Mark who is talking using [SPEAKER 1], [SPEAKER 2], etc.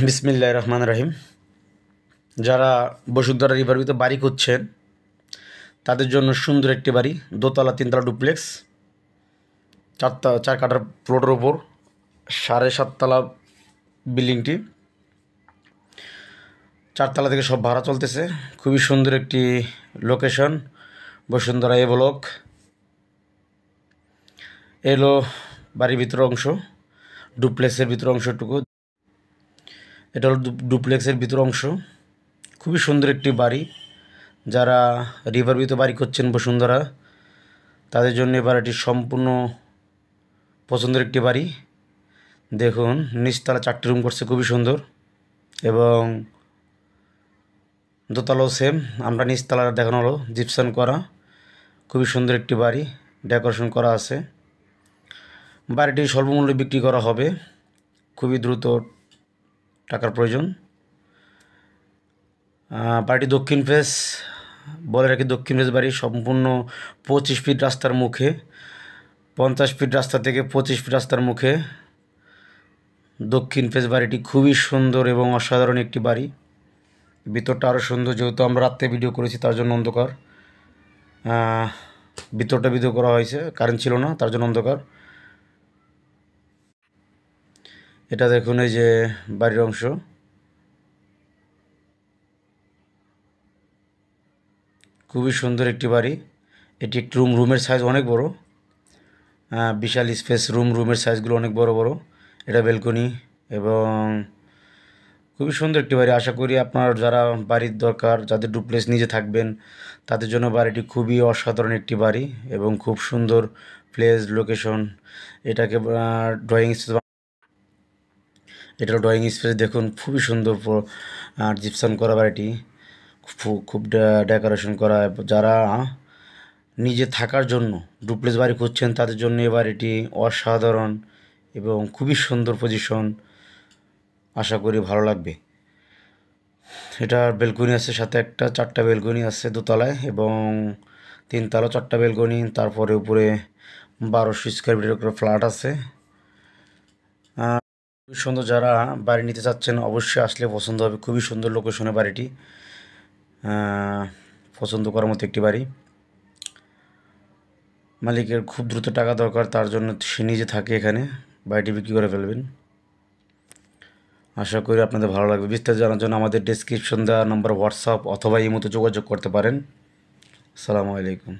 [SPEAKER 1] বিসমিল্লাহির রহমানির রহিম। যারা বসুন্ধরা রিভার ভিউতে বাড়ি খুঁজছেন তাদের জন্য সুন্দর একটি বাড়ি, দোতলা তিনতলা ডুপ্লেক্স, চার কাঠার প্লটের ওপর 7.5 তলা বিল্ডিংটি, 4 তলা থেকে সব ভাড়া চলতেছে। খুবই সুন্দর একটি লোকেশন, বসুন্ধরা এ ব্লক। এলো বাড়ির ভিতরের অংশ, ডুপ্লেক্সের ভিতর অংশটুকু। এটা হলো ডুপ্লেক্সের ভিতর অংশ। খুবই সুন্দর একটি বাড়ি। যারা রিভার ভিউতে বাড়ি করছেন বসুন্ধরা, তাদের জন্য এই বাড়িটি সম্পূর্ণ পছন্দের একটি বাড়ি। দেখুন, নিচতলা 4টি রুম করছে, খুবই সুন্দর, এবং দোতলাও সেম। আমরা নিচতলা দেখানো হলো জিপসাম করা, খুবই সুন্দর একটি বাড়ি, ডেকোরেশন করা আছে। বাড়িটি স্বল্পমূল্যে বিক্রি করা হবে, খুবই দ্রুত টাকার প্রয়োজন। বাড়িটি দক্ষিণ ফেস, বলে রাখি দক্ষিণ ফেস বাড়ি, সম্পূর্ণ 25 ফিট রাস্তার মুখে, 50 ফিট রাস্তা থেকে 25 ফিট রাস্তার মুখে দক্ষিণ ফেস বাড়িটি। খুবই সুন্দর এবং অসাধারণ একটি বাড়ি। ভিতরটা আরও সুন্দর, যেহেতু আমরা রাত্রে ভিডিও করেছি তার জন্য অন্ধকার। ভিতরটা ভিডিও করা হয়েছে, কারেন্ট ছিল না তার জন্য অন্ধকার। এটা দেখুন, এই যে বাড়ির অংশ, খুবই সুন্দর একটি বাড়ি। এটি একটি রুমের সাইজ অনেক বড়, বিশাল স্পেস। রুমের সাইজগুলো অনেক বড় বড়। এটা ব্যালকনি, এবং খুবই সুন্দর একটি বাড়ি। আশা করি আপনার যারা বাড়ির দরকার, যাদের ডুপ্লেক্স নিজে থাকবেন, তাদের জন্য বাড়িটি খুবই অসাধারণ একটি বাড়ি এবং খুব সুন্দর প্লেস, লোকেশন। এটাকে ড্রয়িং স্পেস, এটা ড্রয়িং স্পেস দেখুন, খুবই সুন্দর জিপসাম করা বাড়িটি, খুব ডেকোরেশন করা। যারা নিজে থাকার জন্য ডুপ্লেক্স বাড়ি খুঁজছেন তাদের জন্য এই বাড়িটি অসাধারণ এবং খুবই সুন্দর পজিশন। আশা করি ভালো লাগবে। এটা বেলকনি আছে, সাথে একটা 4টা বেলকনি আছে দোতলায়, এবং 3 তলা 4টা বেলকনি। তারপরে উপরে 1200 স্কোয়ার ফিটের উপরে ফ্ল্যাট আছে। খুবই সুন্দর। যারা বাড়ি নিতে চাচ্ছেন অবশ্যই আসলে পছন্দ হবে। খুবই সুন্দর লোকেশনে বাড়িটি, পছন্দ করার মতো একটি বাড়ি। মালিকের খুব দ্রুত টাকা দরকার, তার জন্য সে নিজে থাকে এখানে, বাড়িটি বিক্রি করে ফেলবেন। আশা করি আপনাদের ভালো লাগবে। বিস্তারিত জানার জন্য আমাদের ডেসক্রিপশন দেওয়া নম্বর হোয়াটসঅ্যাপ অথবা ইমোতে যোগাযোগ করতে পারেন। আসসালামু আলাইকুম।